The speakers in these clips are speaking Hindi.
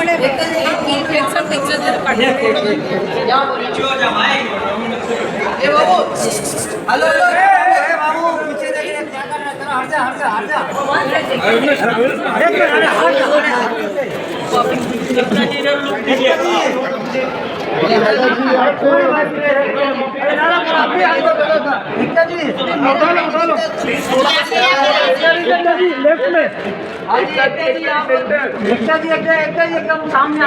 लेफ्ट में एकदम सामने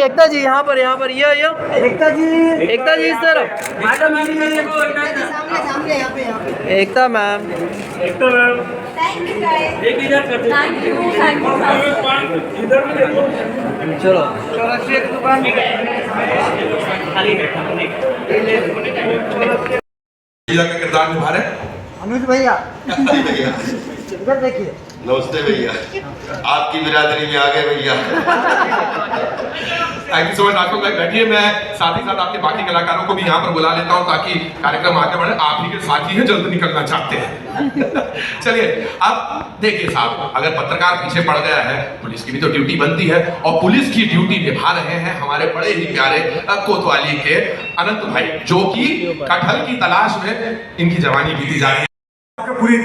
एकता जी यहाँ पर ये एकता जी इस तरफ मैडम सामने यहाँ पे एकता मैम चलो का किरदार निभा रहे अनुज भैया भैया इधर देखिए। नमस्ते भैया, आपकी बिरादरी में आ गए भैया। Thank you so much. आपको बैठिए, मैं साथ ही साथ आपके बाकी कलाकारों को भी यहाँ पर बुला लेता हूँ ताकि कार्यक्रम आगे बढ़े। आप ही के साथी हैं, जल्द निकलना चाहते हैं। चलिए अब देखिए साहब, अगर पत्रकार पीछे पड़ गया है, पुलिस की भी तो ड्यूटी बनती है और पुलिस की ड्यूटी निभा रहे हैं हमारे बड़े ही प्यारे कोतवाली के अनंत भाई, जो कि कटहल की तलाश में इनकी जवानी बीती जा रही है। पूरी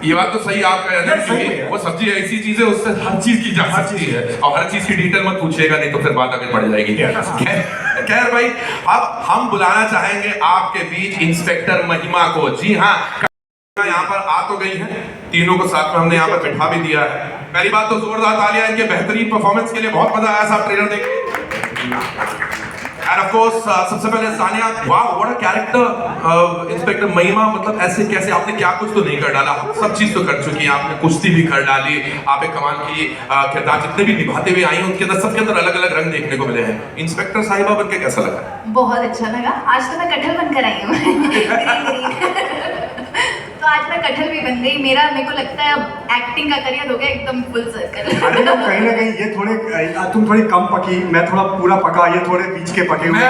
ये बात तो सही आप कह रहे हैं कि वो सब्जी ऐसी चीज है, उससे हर चीज की जा सकती है और हर चीज की डिटेल मत पूछिएगा, नहीं तो फिर बात आगे बढ़ जाएगी। खैर भाई, अब हम बुलाना चाहेंगे आपके बीच इंस्पेक्टर महिमा को। जी हाँ, यहाँ पर आ तो गई है, तीनों को साथ में हमने यहाँ पर बिठा भी दिया है। पहली बात तो जोरदार तालियां इनके बेहतरीन परफॉर्मेंस के लिए, बहुत मजा आया साहब ट्रेलर देख। And of course, सबसे पहले सानिया, वाह व्हाट अ कैरेक्टर इंस्पेक्टर महिमा, मतलब ऐसे कैसे आपने क्या कुछ तो नहीं कर डाला, सब चीज तो कर चुकी हैं आपने, कुश्ती भी कर डाली, आप एक कमाल की किरदार जितने भी निभाते हुए आई हैं उनके अंदर, सबके अंदर अलग अलग रंग देखने को मिले हैं। इंस्पेक्टर साहिबा बनके कैसा लगा? बहुत अच्छा लगा। आज तो मैं कटहल बनकर आई हूँ। तो आज मैं कटहल भी बन गई। मेरे को लगता है अब एक्टिंग का करियर हो गया एकदम फुल सर्कल। कहीं ना कहीं ये थोड़े, तुम थोड़ी कम पकी, मैं थोड़ा पूरा पका, ये थोड़े बीच के पके हुए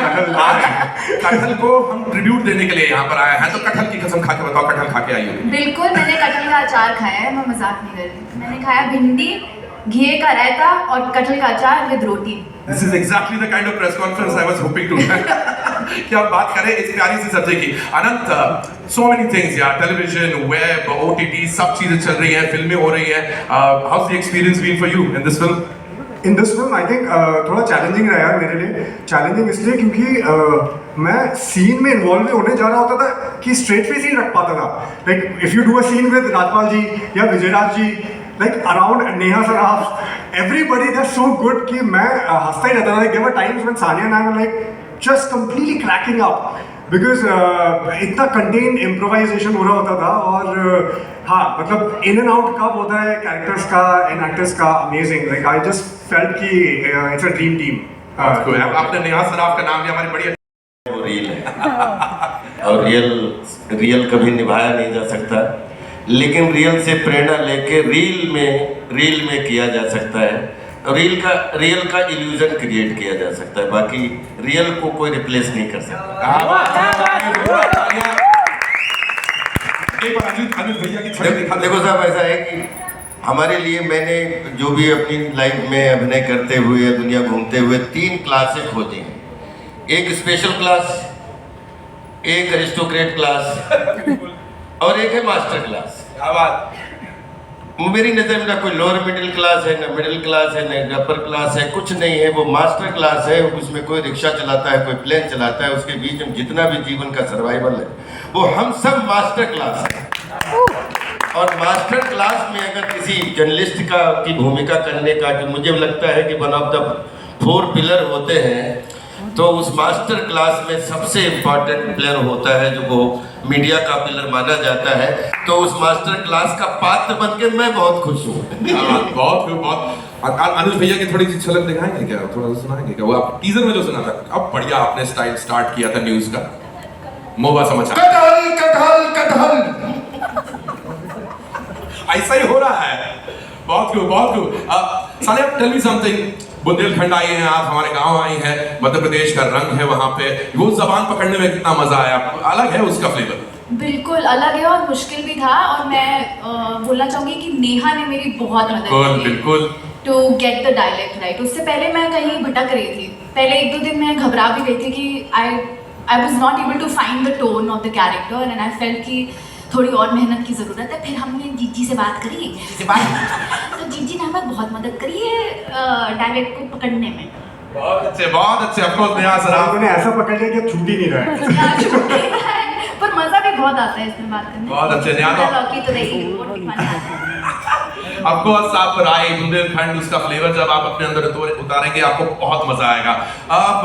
कटहल को हम ट्रिब्यूट देने के लिए यहाँ पर आया है, तो कटहल की कसम खा के बताओ, कटहल खा के आई हो? बिल्कुल, मैंने कटहल का अचार खाया है, मैं मजाक नहीं कर रही। मैंने खाया भिंडी, घी का रायता और कटहल का अचार with roti. This is exactly the kind of press conference I was hoping to have. कि आप बात करें इस प्यारी सी सब्जेक्ट की। अनंत, so many things यार, टेलीविजन, वेब, OTT, सब चीजें चल रही हैं, फिल्में हो रही हैं। How's the experience been for you in this film? In this film I think थोड़ा चैलेंजिंग रहा यार मेरे लिए। चैलेंजिंग इसलिए क्योंकि मैं सीन में इन्वॉल्व होने जा रहा होता था कि स्ट्रेट फेस ही रख पाता था। Like if you do a scene with Rajpal ji या विजयराज जी, like around Neha Saraf, everybody they're so good कि मैं हंसता ही रहता था। Like there were times when Sania and I were like just completely cracking up because इतना contained improvisation हो रहा होता था। और हाँ, मतलब in and out कब होता है characters का and actors का, amazing। Like I just felt कि it's a dream team। आपने नेहा सराफ का नाम लिया, हमारी बढ़िया वो रील है और रियल कभी निभाया नहीं जा सकता, लेकिन रियल से प्रेरणा लेके रील में किया जा सकता है। रियल का इल्यूजन क्रिएट किया जा सकता है, बाकी रियल को कोई रिप्लेस नहीं कर सकता। देखो साहब, ऐसा है कि हमारे लिए, मैंने जो भी अपनी लाइफ में अभिनय करते हुए दुनिया घूमते हुए 3 क्लासें खोजी हैं। एक स्पेशल क्लास, एक अरिस्टोक्रेट क्लास और एक है मास्टर क्लास। क्या बात। मेरी नज़र में ना कोई लोअर मिडिल क्लास है, ना मिडिल क्लास है, ना अपर क्लास है, कुछ नहीं है। वो मास्टर क्लास है। उसमें कोई रिक्शा चलाता है, कोई प्लेन चलाता है, उसके बीच में जितना भी जीवन का सर्वाइवल है वो हम सब मास्टर क्लास है। और मास्टर क्लास में अगर किसी जर्नलिस्ट की भूमिका करने का, जो मुझे लगता है कि वन ऑफ द 4 पिलर होते हैं, तो उस मास्टर क्लास में सबसे इम्पोर्टेंट प्लेयर होता है जो वो मीडिया का पिलर माना जाता है। तो उस मास्टर क्लास का पात्र बनके मैं बहुत खुश हूँ। बहुत अनुज भैया की थोड़ी सी झलक दिखाएंगे क्या, थोड़ा सा सुनाएंगे क्या? वो आप टीजर में जो सुना था, अब बढ़िया आपने स्टाइल स्टार्ट किया था न्यूज का, मोबा समाचार। कटहल कटहल कटहल ऐसा ही हो रहा है। बहुत खूब, बहुत खूब। Sania, tell me something. Bundelkhand आई हैं आप, हमारे गांव आई हैं, मध्य प्रदेश का रंग है वहां पे, वो जबान पकड़ने में कितना मजा आया? अलग है उसका फ्लेवर। बिल्कुल अलग है और मुश्किल भी था, और मैं बोलना चाहूँगी कि नेहा ने मेरी बहुत मदद बिल्कुल की बिल्कुल to get the dialect right. उससे पहले मैं कहीं भटक रही थी, पहले 1-2 दिन मैं घबरा भी गई थी कि I was not able to find the tone of the character and I felt कि थोड़ी और मेहनत की ज़रूरत है। फिर हमने जीजी से बात करी, तो जीजी ने हमें बहुत मदद करी है डायलेक्ट को पकड़ने में। बहुत अच्छे ऑफ कोर्स नेहा सर आप आपने ऐसा पकड़ लिया कि छूट ही नहीं रहा है। पर मज़ा भी बहुत आता है इसमें बात करने में। बहुत अच्छे, नेहा तो- लौकी तो नहीं, रोटी खाना आता है। ऑफ कोर्स आप राई बुंदेलखंड उसका फ्लेवर जब आप अपने अंदर उतारेंगे आपको बहुत मजा आएगा। आप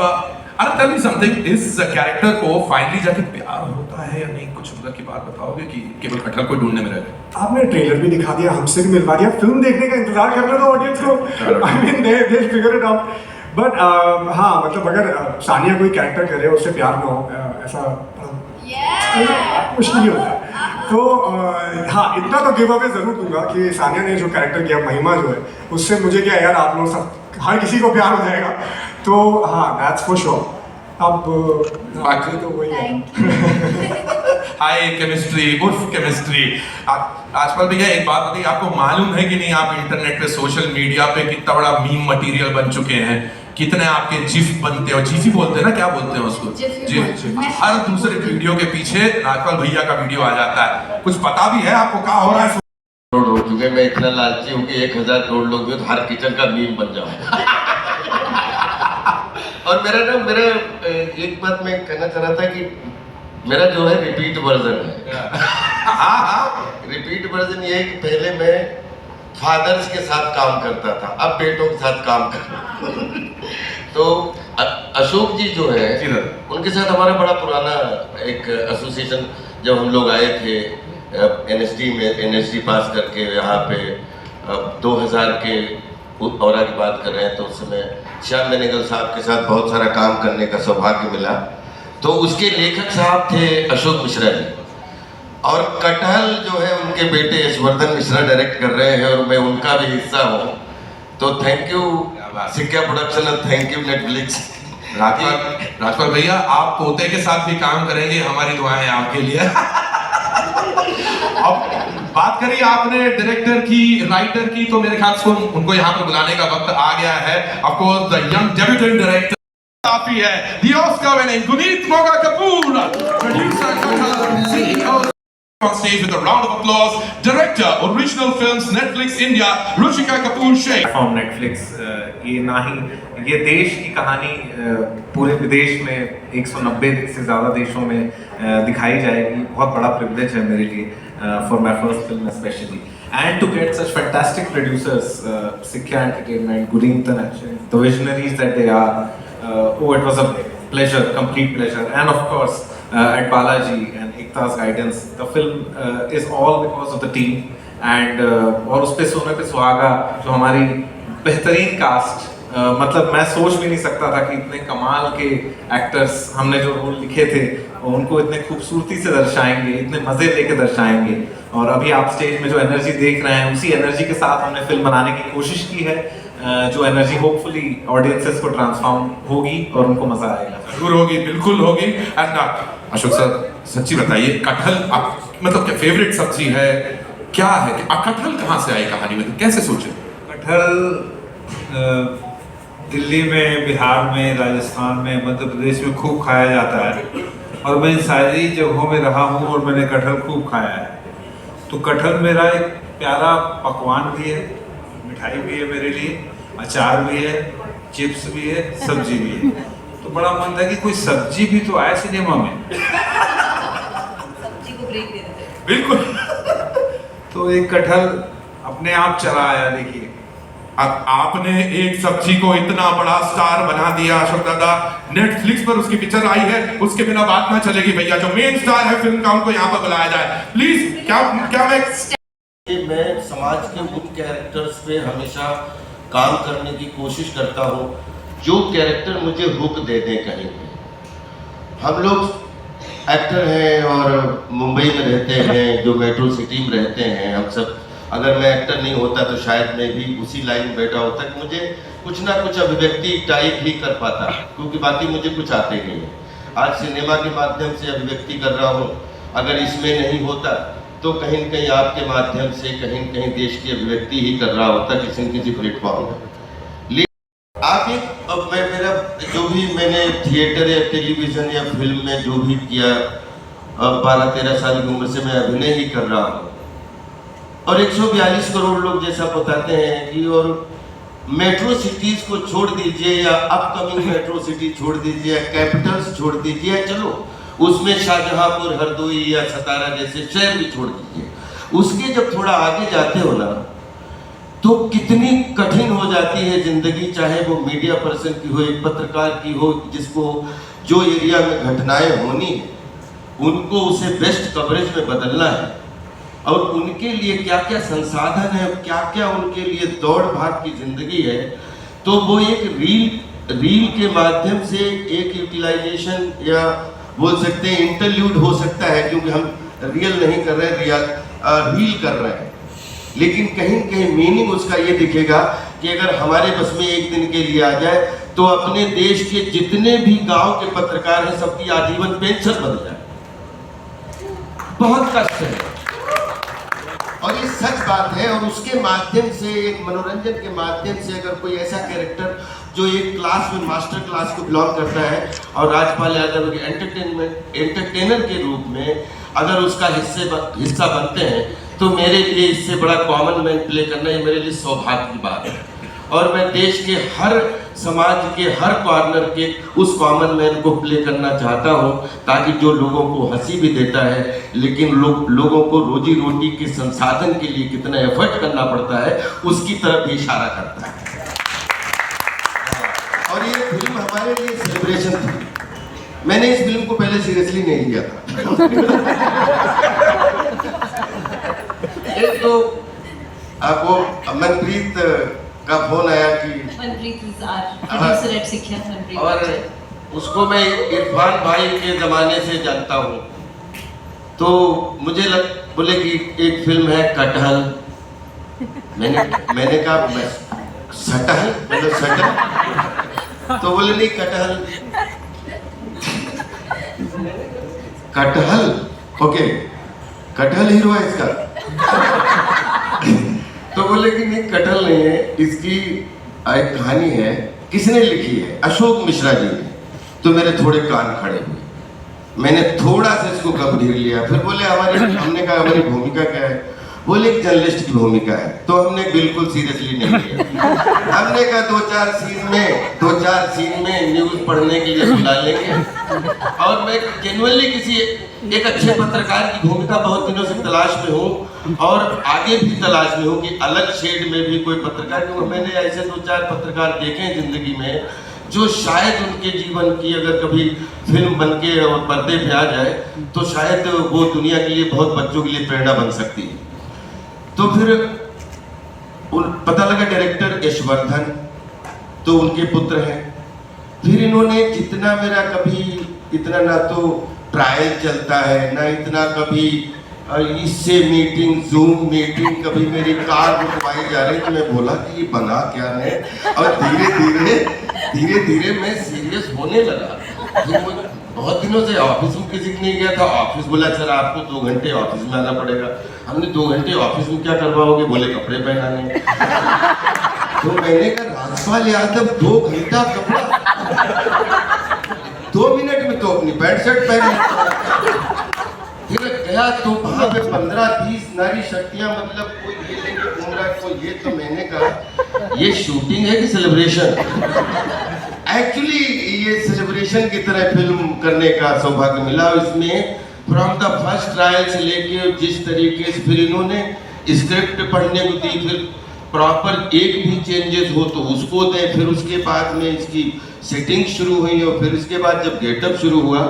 अरे टेल मी समथिंग, इस कैरेक्टर को फाइनली जाके प्यार होता है या नहीं, कुछ उधर की बात बताओगे कि केवल कटहल को ढूंढने में रह गए? आपने ट्रेलर भी दिखा दिया, हमसे भी मिलवा दिया, फिल्म देखने का इंतजार कर रहे थे ऑडियंस को। I mean they figure it out. But हाँ मतलब अगर सानिया कोई कैरेक्टर करे उससे प्यार ना हो, ऐसा मुश्किल ही होता है। तो हाँ इतना तो गिव अवे जरूर दूंगा कि सानिया ने जो कैरेक्टर किया महिमा जो है, उससे मुझे क्या यार आप लोग सब हर किसी को प्यार हो जाएगा। तो हाँ दैट्स फॉर श्योर। अब बाकी तो वही है। Thank you. हाय केमिस्ट्री उर्फ केमिस्ट्री। आजकल भैया एक बात बताइए, आपको मालूम है कि नहीं आप इंटरनेट पे सोशल मीडिया पे कितना बड़ा मीम मटेरियल बन चुके हैं, कितने आपके जिफ बनते हैं, जिफी बोलते हैं ना, क्या बोलते हैं उसको, जिफ। हर दूसरे वीडियो के पीछे राजपाल भैया का वीडियो आ जाता है। कुछ पता भी है आपको क्या हो रहा है? करोड़ हो चुके, मैं इतना लालची हूँ कि 1000 करोड़ लोग भी तो हर किचन का मीम बन जाऊँ। और मेरा एक बात मैं कहना चाह रहा था कि मेरा जो है रिपीट वर्जन है। रिपीट वर्जन ये है कि पहले मैं फादर्स के साथ काम करता था, अब बेटों के साथ काम कर तो अशोक जी जो है उनके साथ हमारा बड़ा पुराना एक एसोसिएशन, जब हम लोग आए थे एनएसडी पास करके यहाँ पे 2000 के औरा की बात कर रहे हैं, तो उस समय श्याम बेनेगल साहब के साथ बहुत सारा काम करने का सौभाग्य मिला। तो उसके लेखक साहब थे अशोक मिश्रा जी, और कटहल जो है उनके बेटे यशवर्धन मिश्रा डायरेक्ट कर रहे हैं, और मैं उनका भी हिस्सा हूँ। तो थैंक यू सिक्का प्रोडक्शन और थैंक यू नेटफ्लिक्स। राजपाल भैया आप पोते के साथ भी काम करेंगे, हमारी दुआएं आपके लिए। अब बात करिए आपने डायरेक्टर की, राइटर की, तो मेरे ख्याल से उनको यहाँ पर बुलाने का वक्त आ गया है। Of course the young debutante director काफी है, the Oscar winning Guneet Monga Kapoor, producer CEO on stage with a round of applause, director original films Netflix India Ruchika Kapoor Sheikh। Platform Netflix, ये ना ही ये देश की कहानी पूरे विदेश में 190 से ज़्यादा देशों में दिखाई जाएगी, बहुत बड़ा प्रिविलेज है मेरे लिए for my first film specially, and to get such fantastic producers, Sikka entertainment, गुरीन the visionaries that they are. Oh, it was a pleasure, complete pleasure, and of course at Balaji and Ekta's guidance, the film is all because of the team, and और उस पे सोने पे सुहागा जो हमारी बेहतरीन कास्ट, मतलब मैं सोच भी नहीं सकता था कि इतने कमाल के एक्टर्स हमने जो रोल लिखे थे उनको इतने खूबसूरती से दर्शाएंगे, इतने मज़े लेके दर्शाएंगे, और अभी आप स्टेज में जो एनर्जी देख रहे हैं उसी एनर्जी के साथ हमने फिल्म बनाने की कोशिश की है, जो एनर्जी होपफुली ऑडियंसेस को ट्रांसफॉर्म होगी और उनको मजा आएगा। जरूर होगी, बिल्कुल होगी। एंड अशोक सर सच्ची बताइए, कटहल आप मतलब क्या फेवरेट सब्जी है, क्या है, कटहल कहाँ से आई कहानी में, कैसे सोचे? कटहल दिल्ली में, बिहार में, राजस्थान में, मध्य प्रदेश में खूब खाया जाता है, और मैं इन सारी जगहों में रहा हूँ और मैंने कटहल खूब खाया है। तो कटहल मेरा एक प्यारा पकवान भी है, मिठाई भी है मेरे लिए, अचार भी है, चिप्स भी है, सब्जी भी है। तो बड़ा मन था कि कोई सब्जी भी तो आए सिनेमा में। सब्जी को ब्रेक दे देते हैं। बिल्कुल। तो एक कटहल अपने आप चला आया। देखिए आपने एक सब्जी को इतना बड़ा स्टार बना दिया अशोक दादा, नेटफ्लिक्स पर उसकी पिक्चर आई है, उसके बिना बात ना चलेगी भैया। जो मेन स्टार है फिल्म का उनको यहाँ पर बुलाया जाए प्लीज। क्या मैं समाज के उन कैरेक्टर्स पे हमेशा काम करने की कोशिश करता हूँ जो कैरेक्टर मुझे हुक दे दें कहीं पे। हम लोग एक्टर हैं और मुंबई में रहते हैं, जो मेट्रो सिटी में रहते हैं हम सब। अगर मैं एक्टर नहीं होता तो शायद मैं भी उसी लाइन में बैठा होता कि मुझे कुछ ना कुछ अभिव्यक्ति टाइप ही कर पाता, क्योंकि बाकी मुझे कुछ आते नहीं है। आज सिनेमा के माध्यम से अभिव्यक्ति कर रहा हूँ अगर इसमें नहीं होता तो कहीं न कहीं आपके माध्यम से कहीं न कहीं देश की अभिव्यक्ति ही कर रहा होता किसी न किसी प्लेटफॉर्म पर। लेकिन आप एक अब मैं मेरा जो भी मैंने थिएटर या टेलीविज़न या फिल्म में जो भी किया 12-13 साल की उम्र से मैं अभिनय ही कर रहा हूँ, और 142 करोड़ लोग जैसा बताते हैं कि, और मेट्रो सिटीज़ को छोड़ दीजिए या अपकमिंग मेट्रो सिटी छोड़ दीजिए या कैपिटल्स छोड़ दीजिए, चलो उसमें शाहजहांपुर, हरदोई या सतारा जैसे शहर भी छोड़ दीजिए, उसके जब थोड़ा आगे जाते हो ना तो कितनी कठिन हो जाती है ज़िंदगी, चाहे वो मीडिया पर्सन की हो, एक पत्रकार की हो, जिसको जो एरिया में घटनाएं होनी है उनको उसे बेस्ट कवरेज में बदलना है, और उनके लिए क्या क्या संसाधन है, क्या क्या उनके लिए दौड़ भाग की ज़िंदगी है, तो वो एक रील के माध्यम से एक यूटिलाइजेशन या बोल सकते हैं इंटरल्यूड हो सकता है, क्योंकि हम रियल नहीं कर रहे, रील कर रहे हैं, लेकिन कहीं न कहीं मीनिंग उसका ये दिखेगा कि अगर हमारे बस में एक दिन के लिए आ जाए तो अपने देश के जितने भी गांव के पत्रकार हैं सबकी आजीवन पेंशन बन जाए। बहुत कष्ट है और ये सच बात है, और उसके माध्यम से एक मनोरंजन के माध्यम से अगर कोई ऐसा कैरेक्टर जो एक क्लास में मास्टर क्लास को बिलोंग करता है और राजपाल यादव के एंटरटेनर के रूप में अगर उसका हिस्सा बनते हैं तो मेरे लिए इससे बड़ा कॉमन मैन प्ले करना ये मेरे लिए सौभाग्य की बात है। और मैं देश के हर समाज के हर कॉर्नर के उस कॉमन मैन को प्ले करना चाहता हूं, ताकि जो लोगों को हंसी भी देता है लेकिन लोगों को रोजी रोटी के संसाधन के लिए कितना एफर्ट करना पड़ता है उसकी तरफ भी इशारा करता है। और ये फिल्म हमारे लिए सेलिब्रेशन थी। मैंने इस फिल्म को पहले सीरियसली नहीं लिया था। एक तो आपको मनप्रीत का फोन आया कि और उसको मैं इरफान भाई के ज़माने से जानता हूँ, तो मुझे बोले कि एक फिल्म है कटहल। मैंने कहा सटहल, मतलब सटल, तो बोले नहीं कटहल ओके, कटहल हीरो है इसका। तो बोले कि नहीं कटहल नहीं है, इसकी एक कहानी है। किसने लिखी है? अशोक मिश्रा जी ने। तो मेरे थोड़े कान खड़े हुए, मैंने थोड़ा सा इसको गंभीर लिया। फिर बोले हमने कहा हमारी भूमिका क्या है? बोले एक जर्नलिस्ट की भूमिका है। तो हमने बिल्कुल सीरियसली नहीं लिया। हमने कहा दो चार सीन में न्यूज पढ़ने के लिए बुला लेंगे। और मैं जेन्युइनली किसी एक अच्छे पत्रकार की भूमिका बहुत दिनों से तलाश में हूँ और आगे भी तलाश में हूँ कि अलग शेड में भी कोई पत्रकार, क्योंकि मैंने ऐसे दो चार पत्रकार देखे हैं जिंदगी में जो शायद उनके जीवन की अगर कभी फिल्म बनके और पर्दे पे आ जाए तो शायद वो दुनिया के लिए बहुत बच्चों के लिए प्रेरणा बन सकती है। तो फिर पता लगा डायरेक्टर यशवर्धन, तो उनके पुत्र हैं। फिर इन्होंने जितना मेरा कभी इतना ना तो ट्रायल चलता है ना इतना कभी इससे मीटिंग जूम मीटिंग, कभी मेरी कार रुकवाई जा रही, तो मैं बोला कि ये बना क्या है। और धीरे धीरे मैं सीरियस होने लगा। बहुत दिनों से ऑफिस में किसी नहीं गया था। ऑफिस बोला सर आपको 2 घंटे ऑफिस में आना पड़ेगा। हमने 2 घंटे ऑफिस में क्या करवाओगे? बोले कपड़े पहनाने। तो मैंने कहा राजपाल यादव 2 घंटा कपड़ा, 2 मिनट में तो अपनी पैंट शर्ट पहन। फिर गया तो वहां पे 15-20 नारी शक्तियां, मतलब कोई ये लेके घूम रहा है, कोई ये। तो मैंने कहा ये शूटिंग है कि सेलिब्रेशन? एक्चुअली ये सेलिब्रेशन की तरह फिल्म करने का सौभाग्य मिला। इसमें फ्रॉम द फर्स्ट ट्रायल से लेके जिस तरीके से फिर इन्होंने स्क्रिप्ट पढ़ने को दी, फिर प्रॉपर एक भी चेंजेस हो तो उसको दे, फिर उसके बाद में इसकी सेटिंग शुरू हुई और फिर उसके बाद जब गेटअप शुरू हुआ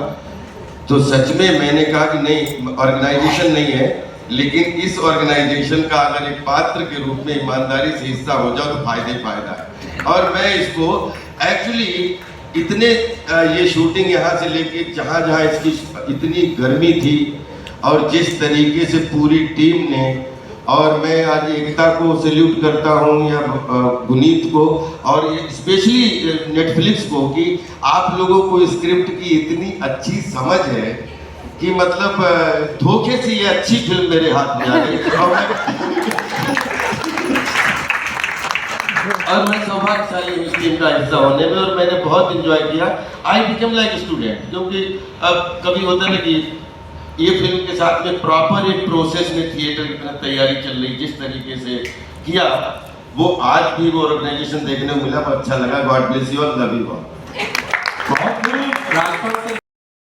तो सच में मैंने कहा कि नहीं ऑर्गेनाइजेशन नहीं है, लेकिन इस ऑर्गेनाइजेशन का अगर एक पात्र के रूप में ईमानदारी से हिस्सा हो जाओ तो फायदा है। और मैं इसको एक्चुअली इतने ये शूटिंग यहाँ से लेके जहाँ इसकी इतनी गर्मी थी और जिस तरीके से पूरी टीम ने, और मैं आज एकता को सैल्यूट करता हूँ या गुनीत को और स्पेशली नेटफ्लिक्स को कि आप लोगों को स्क्रिप्ट की इतनी अच्छी समझ है कि मतलब धोखे से ये अच्छी फिल्म मेरे हाथ में आ गई और मैं सौभाग्यशाली हूँ इस टीम का हिस्सा होने में, और मैंने बहुत इंजॉय किया। आई बिकम लाइक स्टूडेंट, क्योंकि अब कभी होता है ना कि ये फिल्म के साथ में प्रॉपर एक प्रोसेस में थिएटर की तरह तैयारी चल रही, जिस तरीके से किया वो आज भी वो ऑर्गेनाइजेशन देखने को मिला, बहुत अच्छा लगा। God bless you all, love you all. Rajpal से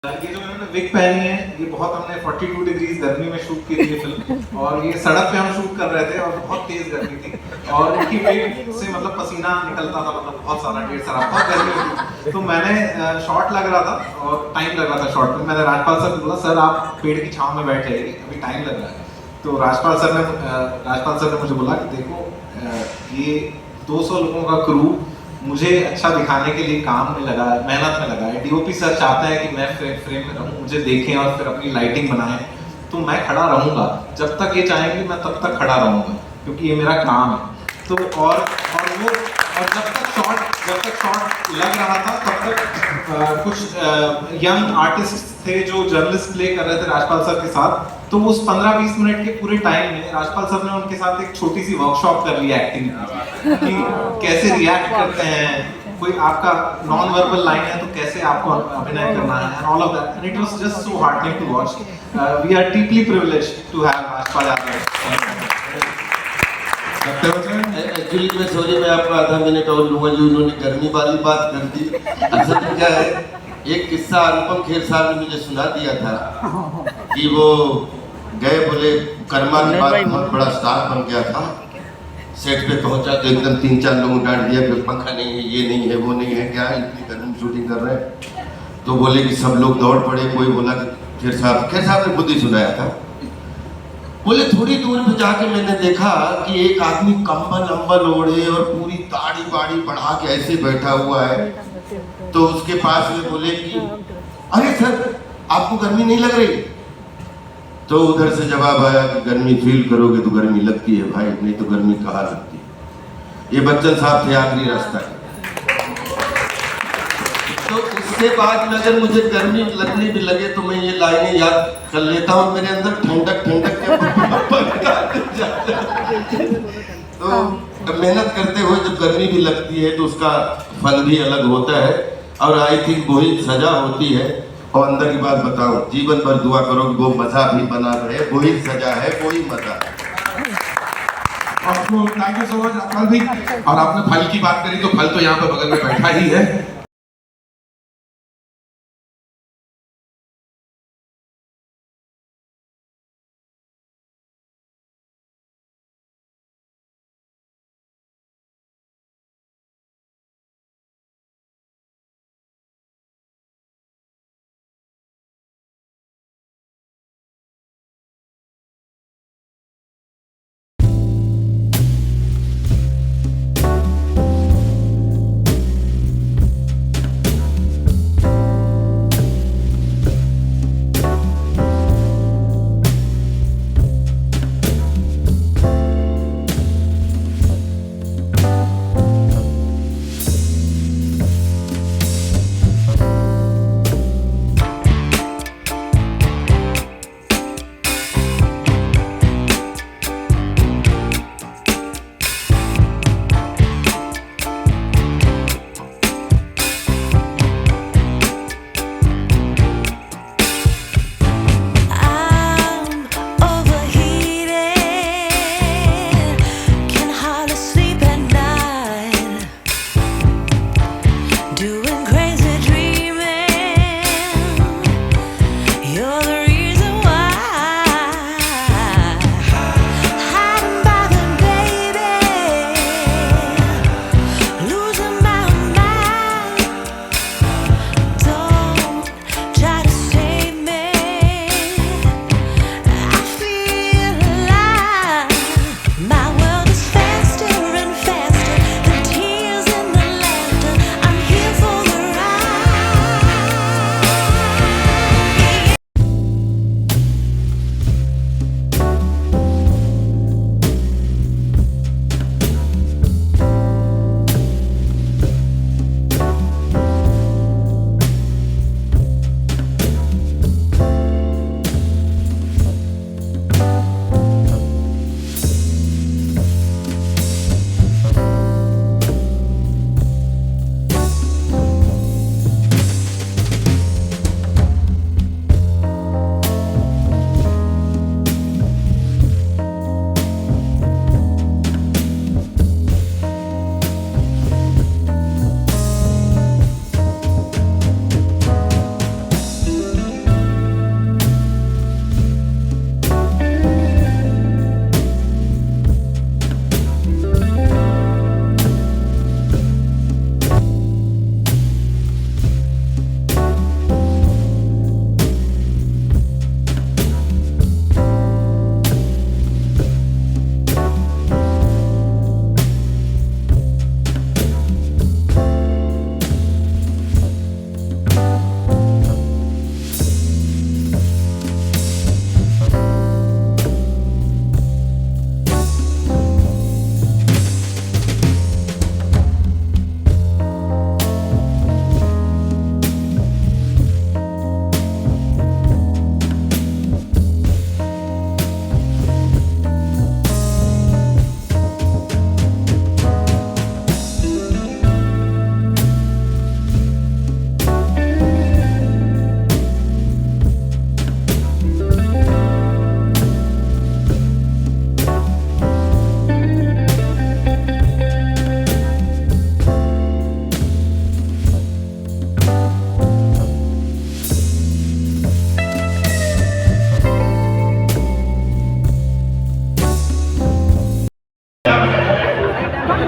ये जो इन्होंने विग पहनी है, ये बहुत हमने 42 डिग्रीज गर्मी में शूट की थी ये फिल्म, और ये सड़क पे हम शूट कर रहे थे और बहुत तेज गर्मी थी, और इनकी विग से मतलब पसीना निकलता था, मतलब बहुत सारा, ढेर सारा, बहुत गर्मी होती। तो मैंने शॉट लग रहा था और टाइम लग रहा था शॉट में, मैंने राजपाल सर को बोला सर आप पेड़ की छांव में बैठ जाइए, अभी टाइम लग रहा है। तो राजपाल सर ने मुझे बोला कि देखो ये 200 लोगों का क्रू मुझे अच्छा दिखाने के लिए काम में लगा, मेहनत में लगा है। डीओपी सर चाहते हैं कि मैं फ्रेम में रहूं, मुझे देखें और फिर अपनी लाइटिंग बनाएं, तो मैं खड़ा रहूंगा जब तक ये चाहेंगे, मैं तब तक खड़ा रहूंगा, क्योंकि ये मेरा काम है। तो और जब तक शॉट लग रहा था तब तक कुछ यंग आर्टिस्ट थे जो जर्नलिस्ट प्ले कर रहे थे राजपाल सर के साथ, तो उस 15-20 मिनट के पूरे टाइम में राजपाल सर ने उनके साथ एक छोटी सी वर्कशॉप कर ली एक्टिंग की, कि कैसे रिएक्ट करते हैं, कोई आपका नॉन वर्बल लाइन है तो कैसे आपको अभिनय करना है, and all of that, and it was just so heartening to watch. We are deeply privileged to have Rajpal Yadav. Actually मैं सॉरी, मैं आपका आधा मिनट और लूंगा, जो उन्होंने गर्मी वाली बात कर दी। असल में क्या है, एक किस्सा अनुपम खेर साहब ने मुझे सुना दिया था कि वो गए, बोले कर्मा के बाद बहुत बड़ा स्टार बन गया था, सेट पे पहुंचा तो एकदम 3-4 लोगों डांट दिया, फिर पंखा नहीं है, ये नहीं है, वो नहीं है, क्या इतनी गर्मी शूटिंग कर रहे हैं। तो बोले कि सब लोग दौड़ पड़े, कोई बोला कि खेर साहब ने खुद ही सुनाया था, बोले थोड़ी दूर पे जाके मैंने देखा कि एक आदमी कंबल अंबल ओढ़े और पूरी दाढ़ी बाड़ी बढ़ा के ऐसे बैठा हुआ है। तो उसके पास में बोले कि अरे सर आपको गर्मी नहीं लग रही? तो उधर से जवाब आया कि गर्मी फील करोगे तो गर्मी लगती है भाई, नहीं तो गर्मी कहाँ लगती है। ये बच्चन साहब थे आखिरी रास्ता के। तो उसके बाद में अगर मुझे गर्मी लगने भी लगे तो मैं ये लाइनें याद कर लेता हूँ, मेरे अंदर ठंडक तो मेहनत करते हुए जब गर्मी भी लगती है तो उसका फल भी अलग होता है, और आई थिंक वही सजा होती है। और अंदर की बात बताऊं, जीवन भर दुआ करो कि वो मजा भी बना रहे, वही सजा है, वही मजा। आपको thank you so much Rajpal भी। और आपने फल की बात करी तो फल तो यहाँ पे बगल में बैठा ही है।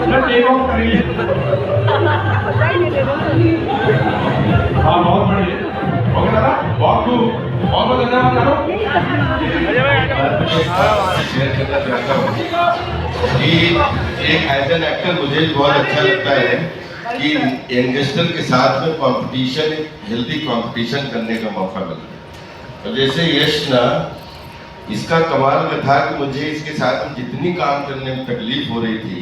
टेक ऑफ करेंगे। हाँ बहुत बढ़िया, ओके दादा, बहुत खूब, बहुत बहुत धन्यवाद दादा। शेयर करना चाहता हूँ कि एक एज एन एक्टर मुझे भी बहुत अच्छा लगता है कि यंगस्टर के साथ में कंपटीशन, हेल्दी कंपटीशन करने का मौका मिला। और जैसे यश ना, इसका कमाल में था कि मुझे इसके साथ में जितनी काम करने में तकलीफ हो रही थी,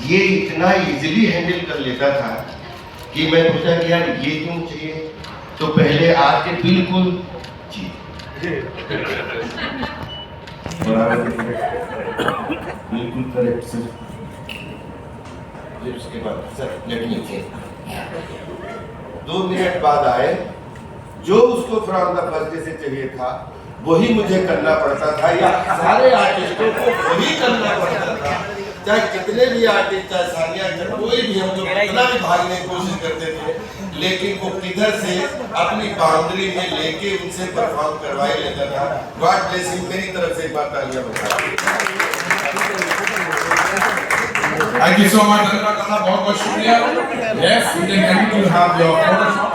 ये इतना इजीली हैंडल कर लेता था कि मैं सोचा कि यार ये क्यों चाहिए, तो पहले आके बिल्कुल जी बिल्कुल करेक्ट सर। फिर उसके बाद सर लेट मी से 2 मिनट बाद आए, जो उसको फ्रॉम द फर्स्ट डे से चाहिए था वही मुझे करना पड़ता था, या सारे आर्टिस्टों को वही करना पड़ता था। चाहे कितने भी आर्टिस्ट, चाहे सानिया, चाहे कोई भी, हम लोग कितना भी भागने की कोशिश करते थे, लेकिन वो किधर से अपनी बाउंड्री में लेके उनसे परफॉर्म करवाए लेता था। गॉड ब्लेस हिम, मेरी तरफ से एक बार तालियां बजा। Thank you so much, धन्यवाद दादा, बहुत बहुत शुक्रिया। Yes, you can continue to have your photo shop.